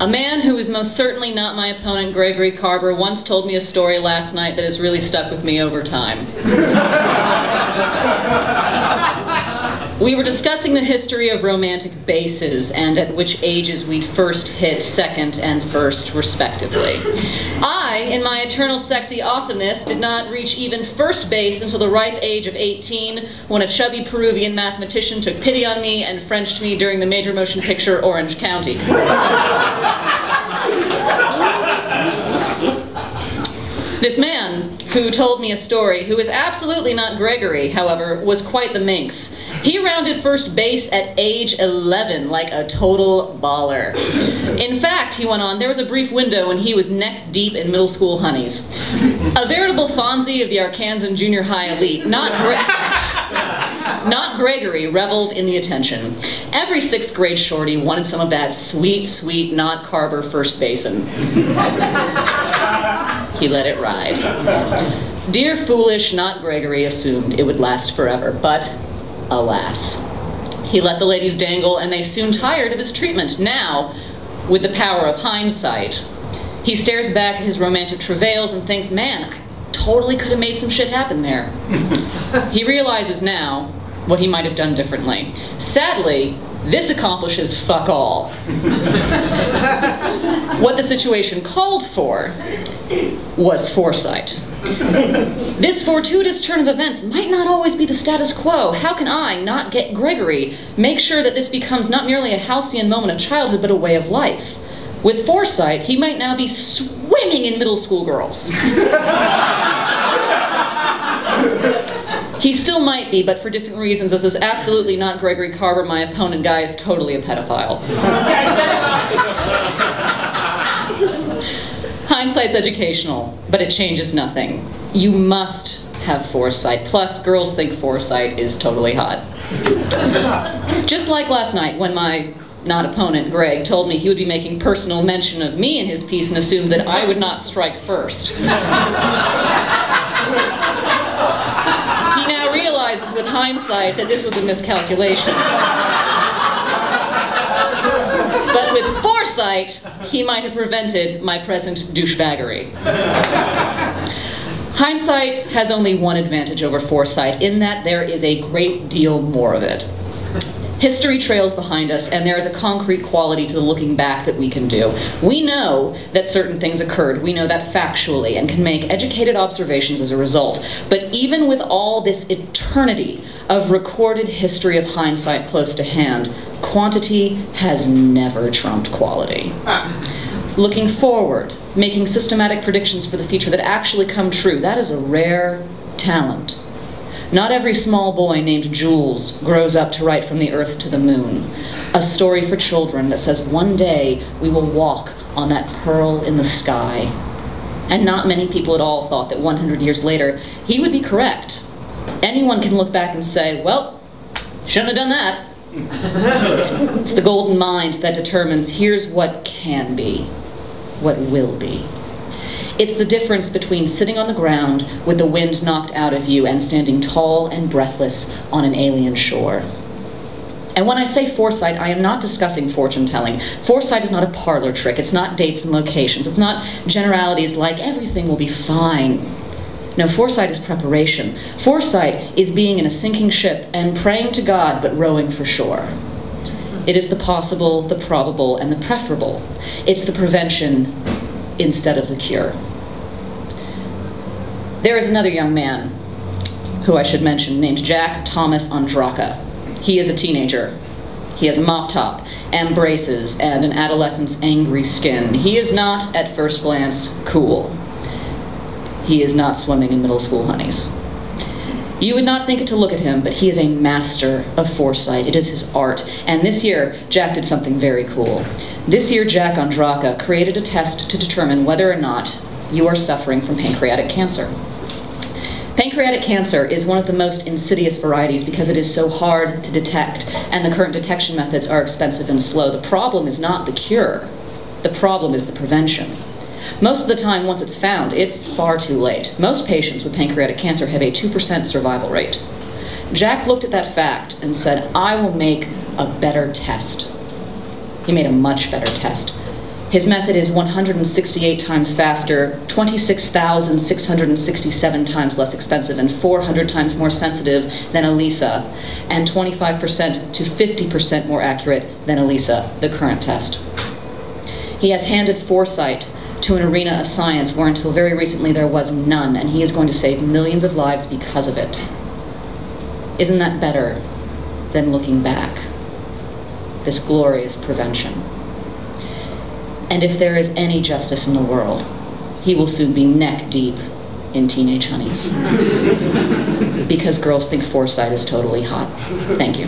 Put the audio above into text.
A man who is most certainly not my opponent, Gregory Carver, once told me a story last night that has really stuck with me over time. We were discussing the history of romantic bases and at which ages we'd first hit second and first, respectively. I, in my eternal sexy awesomeness, did not reach even first base until the ripe age of 18, when a chubby Peruvian mathematician took pity on me and Frenched me during the major motion picture Orange County. This man, who told me a story, who is absolutely not Gregory, however, was quite the minx. He rounded first base at age 11, like a total baller. In fact, he went on, there was a brief window when he was neck deep in middle school honeys. A veritable Fonzie of the Arkansan junior high elite, not Gregory, reveled in the attention. Every 6th grade shorty wanted some of that sweet, sweet, not Carver first basin. He let it ride. Dear foolish, not Gregory, assumed it would last forever, but alas. He let the ladies dangle, and they soon tired of his treatment. Now, with the power of hindsight, he stares back at his romantic travails and thinks, man, I totally could have made some shit happen there. He realizes now what he might have done differently. Sadly, this accomplishes fuck all. What the situation called for was foresight. This fortuitous turn of events might not always be the status quo. How can I, not get Gregory, make sure that this becomes not merely a halcyon moment of childhood, but a way of life? With foresight, he might now be swimming in middle school girls. He still might be, but for different reasons, as is absolutely not Gregory Carver, my opponent. Guy is totally a pedophile. Hindsight's educational, but it changes nothing. You must have foresight. Plus, girls think foresight is totally hot. Just like last night when my not opponent, Greg, told me he would be making personal mention of me in his piece and assumed that I would not strike first. He now realizes with hindsight that this was a miscalculation. But with foresight, he might have prevented my present douchebaggery. Hindsight has only one advantage over foresight, in that there is a great deal more of it. History trails behind us, and there is a concrete quality to the looking back that we can do. We know that certain things occurred. We know that factually, and can make educated observations as a result. But even with all this eternity of recorded history of hindsight close to hand, quantity has never trumped quality. Looking forward, making systematic predictions for the future that actually come true, that is a rare talent. Not every small boy named Jules grows up to write From the Earth to the Moon, a story for children that says one day we will walk on that pearl in the sky. And not many people at all thought that 100 years later he would be correct. Anyone can look back and say, well, shouldn't have done that. It's the golden mind that determines here's what can be, what will be. It's the difference between sitting on the ground with the wind knocked out of you and standing tall and breathless on an alien shore. And when I say foresight, I am not discussing fortune-telling. Foresight is not a parlor trick. It's not dates and locations. It's not generalities like everything will be fine. No, foresight is preparation. Foresight is being in a sinking ship and praying to God but rowing for shore. It is the possible, the probable, and the preferable. It's the prevention instead of the cure. There is another young man who I should mention named Jack Thomas Andraka. He is a teenager. He has a mop top and braces and an adolescent's angry skin. He is not, at first glance, cool. He is not swimming in middle school honeys. You would not think it to look at him, but he is a master of foresight. It is his art. And this year, Jack did something very cool. This year, Jack Andraka created a test to determine whether or not you are suffering from pancreatic cancer. Pancreatic cancer is one of the most insidious varieties because it is so hard to detect, and the current detection methods are expensive and slow. The problem is not the cure. The problem is the prevention. Most of the time, once it's found, it's far too late. Most patients with pancreatic cancer have a 2% survival rate. Jack looked at that fact and said, I will make a better test. He made a much better test. His method is 168 times faster, 26,667 times less expensive, and 400 times more sensitive than ELISA, and 25% to 50% more accurate than ELISA, the current test. He has handed Foresight to an arena of science where until very recently there was none, and he is going to save millions of lives because of it. Isn't that better than looking back? This glorious prevention. And if there is any justice in the world, he will soon be neck deep in teenage honeys. Because girls think Foresight is totally hot. Thank you.